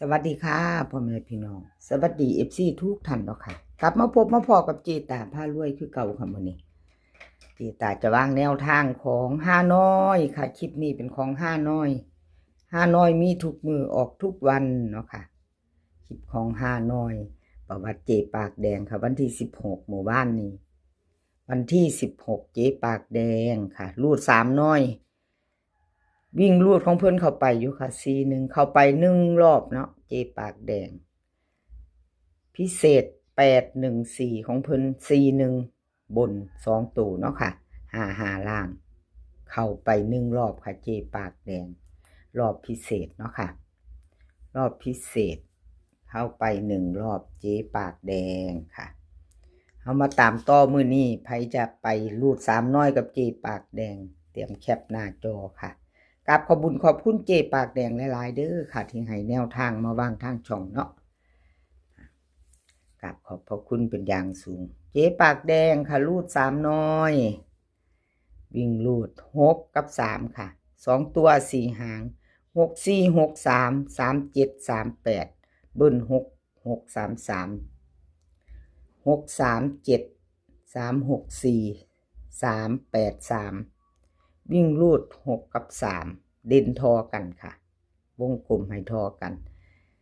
สวัสดีค่ะพ่อแม่พี่น้องสวัสดีFCทุกท่านเนาะค่ะกลับมาพบมาพอกับเจตาพารวยคือเก่าค่ะมื้อนี้เจตาจะวางแนวทางของฮานอยค่ะคลิปนี้เป็นของฮานอยมีทุกมือออกทุกวันเนาะค่ะคลิปของฮานอยประวัติเจปากแดงค่ะวันที่16หมู่บ้านนี้วันที่16เจปากแดงค่ะรูด3น้อยวิ่งลูดของเพื่อนเข้าไปอยู่ค่ะ4-1เข้าไป1รอบเนาะเจปากแดงพิเศษ814ของเพิ่น41บน2ตัวเนาะค่ะ55ล่างเข้าไป1รอบค่ะเจปากแดงรอบพิเศษเนาะค่ะรอบพิเศษเข้าไป1รอบเจปากแดงค่ะเอามาตามต่อมื้อนี้ไผจะไปรูด3น้อยกับเจปากแดงเตรียมแคปหน้าจอค่ะกับขอบคุญขอบคุณเจปากแดงหลายๆเด้อค่ะที่ให้แนวทางมาวางทางช่องเนาะกับขอบพระคุณเป็นอย่างสูงเจ๊ปากแดงค่ะรูด3น้อยวิ่งรูด6กับ3ค่ะ2ตัว4หาง6 4 6 3 3 7 3 8เบิ้ล6 6 3 3 6 3 7 3 6 4 3 8 3วิ่งรูด6กับ3เด่นทอกันค่ะวงกลมให้ทอกัน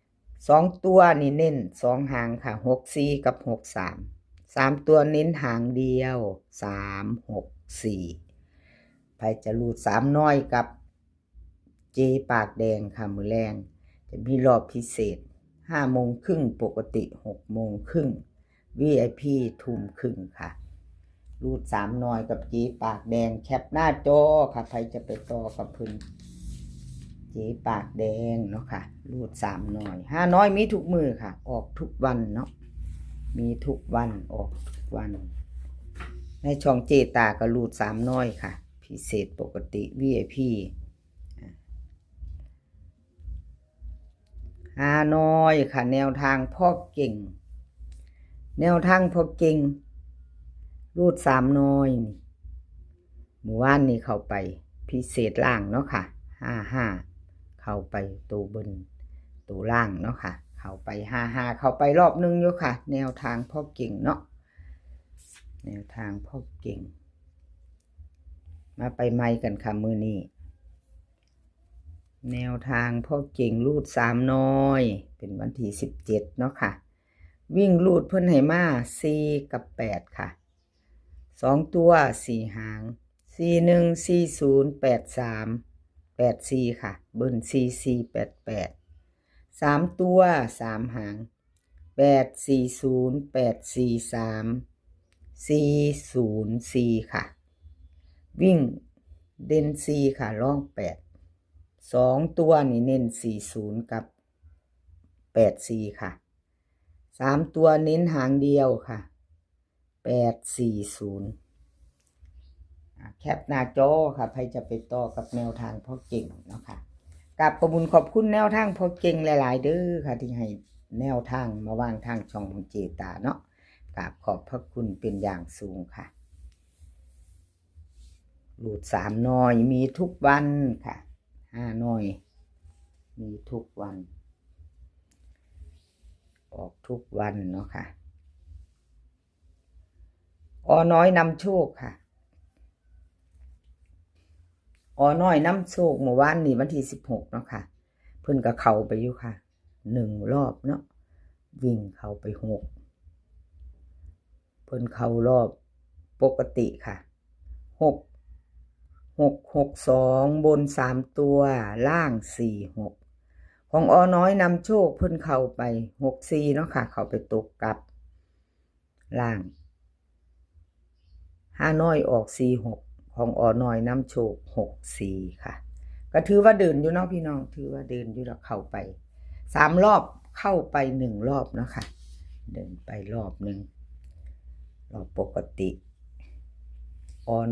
2ตัวนี่เน้น2หางค่ะ64กับ63 3ตัวเน้นหางเดียว3 6 4ไปจะรูด3น้อยกับเจปากแดงค่ะมื้อแรงจะมีรอบพิเศษ5:30ปกติ6:30 VIP 20:30ค่ะรูด3น้อยกับเจปากแดงแคปหน้าจอค่ะใครจะไปต่อกับเพิ่นเจ๊ปากแดงเนาะค่ะรูด3น้อย5น้อยมีทุกมือค่ะออกทุกวันเนาะมีทุกวันออกทุกวันในช่องเจตาก็รูด3น้อยค่ะพิเศษปกติ VIP 5น้อยค่ะแนวทางพ่อเก่งแนวทางพ่อเก่งรูด3น้อยเมื่อวานนี้เข้าไปพิเศษล่างเนาะค่ะ55เข้าไปตัวบนตัวล่างเนาะค่ะเข้าไป55เข้าไปรอบนึงอยู่ค่ะแนวทางพ่อเก่งเนาะแนวทางพ่อเก่งมาไปใหม่กันค่ะมือนี้แนวทางพ่อเก่งรูด3น้อยเป็นวันที่17เนาะค่ะวิ่งรูดเพิ่นให้มา4กับ8ค่ะ2ตัว4หาง41 40 83 84ค่ะเบิ้ล44 88 3ตัว3หาง840 843 404ค่ะวิ่งเด่น4ค่ะร่อง8 2ตัวนี่เน้น40กับ84ค่ะ3ตัวเน้นหางเดียวค่ะ840แคปหน้าจอค่ะใครจะไปต่อกับแนวทางพ่อเก่งเนาะค่ะกับขอบคุณขอบคุณแนวทางพ่อเก่งหลายๆเด้อค่ะที่ให้แนวทางมาวางทางช่องของเจตาเนาะกับขอบพระคุณเป็นอย่างสูงค่ะรูด3น้อยมีทุกวันค่ะ5น้อยมีทุกวันออกทุกวันเนาะค่ะน้อยนำโชคค่ะน้อยนำโชคเมื่อวานนี้วันที่16เนาะค่ะเพิ่นก็เข้าไปอยู่ค่ะ1รอบเนาะวิ่งเข้าไป6เพิ่นเข้ารอบปกติค่ะ6 6 6 2บน3ตัวล่าง4 6ของน้อยนำโชคเพิ่นเข้าไป64เนาะค่ะเข้าไปตกกับล่าง5น้อยออก46ของน้อยนำโชค64ค่ะก็ถือว่าเดินอยู่เนาะพี่น้องถือว่าเดินอยู่แล้วเข้าไป3รอบเข้าไป1รอบเนาะค่ะเดินไปรอบนึงรอบปกติ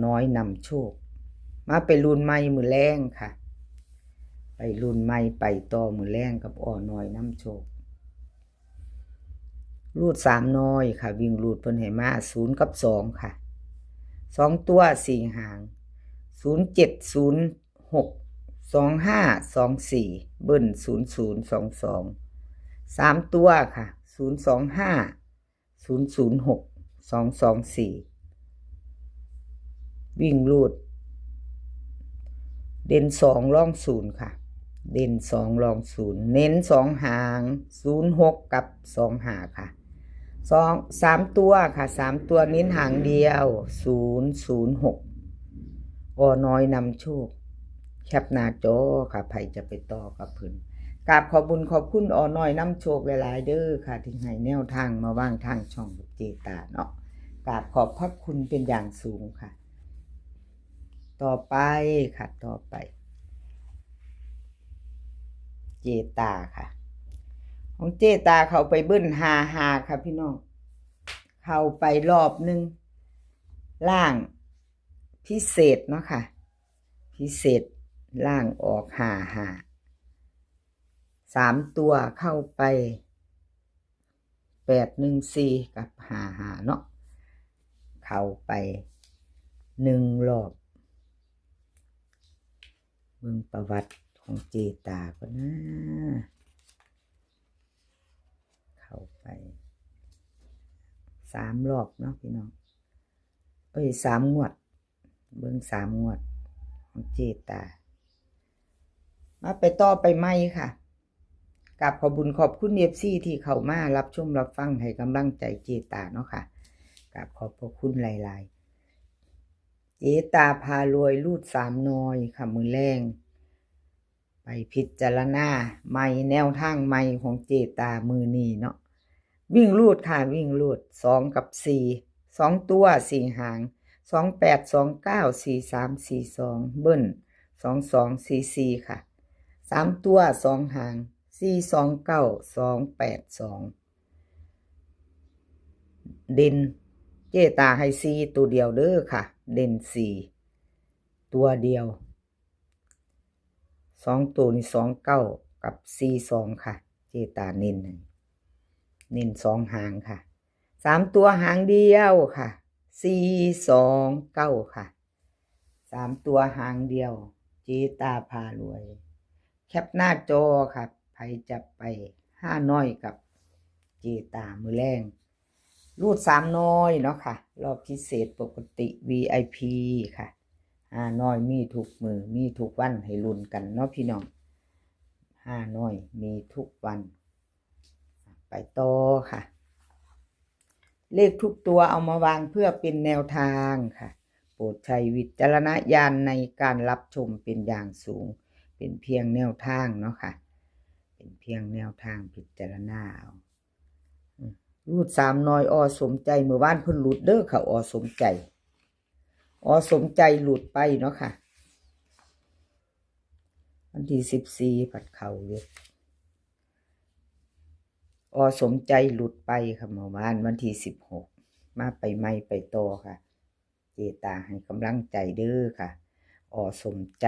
น้อยนำโชคมาไปรุ่นใหม่มือแรงค่ะไปรุ่นใหม่ไปต่อมือแรงกับน้อยนำโชครูด3น้อยค่ะวิ่งรูดเพิ่นให้มา0กับ2ค่ะ2ตัว4หาง07 06 25 24เบิ้ล00 22 3ตัวค่ะ025 006 224วิ่งรูดเด่น2รอง0ค่ะเด่น2รอง0เน้น2หาง06กับ25ค่ะ3ตัวค่ะ3ตัวเน้นหางเดียว006น้อยนำโชคแคปหน้าจอค่ะไผจะไปต่อกับเพิ่นกราบขอบคุญขอบคุณน้อยนำโชคหลายๆเด้อค่ะที่ให้แนวทางมาว่างทางช่องเจตาเนาะกราบขอบพระคุณเป็นอย่างสูงค่ะต่อไปค่ะต่อไปเจตาค่ะของเจตาเขาไปเบิ้ลหาค่ะพี่น้องเข้าไปรอบหนึ่งล่างพิเศษเนาะค่ะพิเศษล่างออกหา3ตัวเข้าไป814กับหาเนาะเข้าไป1รอบเบิ่งประวัติของเจตาก็นะเข้าไป3รอบเนาะพี่น้อง3งวดเบิ่ง3งวดของเจตามาไปต่อไปใหม่ค่ะกับขอบุญขอบคุณ FC ที่เข้ามารับชมรับฟังให้กำลังใจเจตาเนาะค่ะกับขอบพระคุณหลายๆเจตาพารวยรูด3น้อยค่ะมือแรงไปพิจารณาใหม่แนวทางใหม่ของเจตามือนี้เนาะวิ่งรูดค่ะวิ่งรูด2กับ4 2ตัว4หาง28 29 43 42เบิ้ล22 44ค่ะ3ตัว2หาง429 282เด่นเจตาให้4ตัวเดียวเด้อค่ะเด่น4ตัวเดียว2ตัวนี่29กับ42ค่ะเจตาเน้น2หางค่ะ3ตัวหางเดียวค่ะ429ค่ะ3ตัวหางเดียวเจตาพารวยแคปหน้าจอค่ะไผจะไป5น้อยกับเจตามือแรงรูด3น้อยเนาะค่ะรอบพิเศษปกติ VIP ค่ะ5น้อยมีทุกมือมีทุกวันให้ลุ้นกันเนาะพี่น้อง5น้อยมีทุกวันไปต่อค่ะเลขทุกตัวเอามาวางเพื่อเป็นแนวทางค่ะโปรดใช้วิจารณญาณในการรับชมเป็นอย่างสูงเป็นเพียงแนวทางเนาะค่ะเป็นเพียงแนวทางพิจารณาเอารูด3น้อยสมใจเมื่อวานเพิ่นหลุดเด้อค่ะสมใจสมใจหลุดไปเนาะค่ะวันที่14ผัดเข่าอยู่สมใจหลุดไปค่ะเมื่อวานวันที่16มาไปไม่ไปต่อค่ะเจตาให้กำลังใจเด้อค่ะสมใจ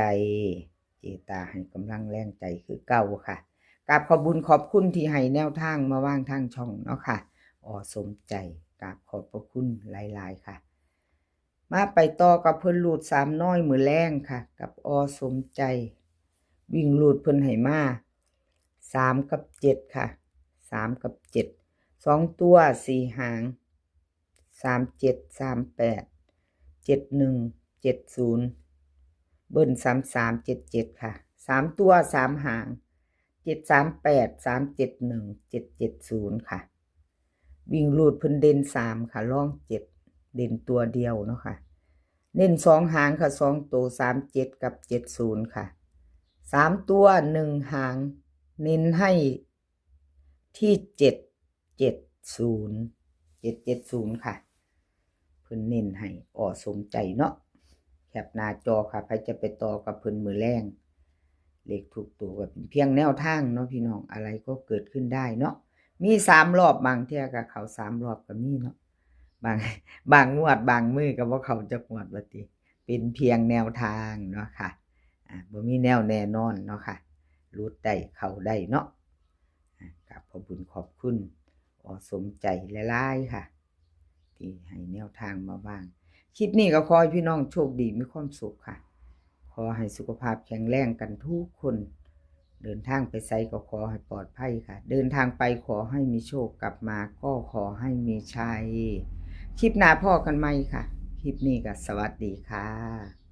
เจตาให้กำลังแรงใจคือเก่าค่ะกราบขอบบุญขอบคุณที่ให้แนวทางมาว่างทางช่องเนาะค่ะสมใจกราบขอบพระคุณหลายๆค่ะมาไปต่อกับเพิ่นหลุด3น้อยมือแรงค่ะกับสมใจวิ่งหลุดเพิ่นให้มา3กับ7ค่ะ3กับ7 2ตัว4หาง37 38 71 70เบิ้ล33 77ค่ะ3ตัว3หาง738 371 770ค่ะวิ่งรูดเพิ่นเด่น3ค่ะล่อง7เด่นตัวเดียวเนาะค่ะเน้น2หางค่ะ2ตัว37กับ70ค่ะ3ตัว1หางเน้นให้ที่770ค่ะเพิ่นเน้นให้สมใจเนาะแคปหน้าจอค่ะใครจะไปต่อกับเพิ่นมือแรงเลขทุกตัวก็เป็นเพียงแนวทางเนาะพี่น้องอะไรก็เกิดขึ้นได้เนาะมี3รอบบางเที่ยก็เขา3รอบก็มีเนาะบางงวดบางมือก็บ่เขาจักงวดว่าติเป็นเพียงแนวทางเนาะค่ะบ่มีแนวแน่นอนเนาะค่ะรูดได้เข้าได้เนาะกับขอบคุณขอบคุณสมใจหลายๆค่ะที่ให้แนวทางมาบ้างคลิปนี้ก็ขอให้พี่น้องโชคดีมีความสุขค่ะขอให้สุขภาพแข็งแรงกันทุกคน เดินทางไปไสก็ขอให้ปลอดภัยค่ะ เดินทางไปขอให้มีโชคกลับมาก็ขอให้มีชัยคลิปหน้าพ่อกันใหม่ค่ะ คลิปนี้ก็สวัสดีค่ะ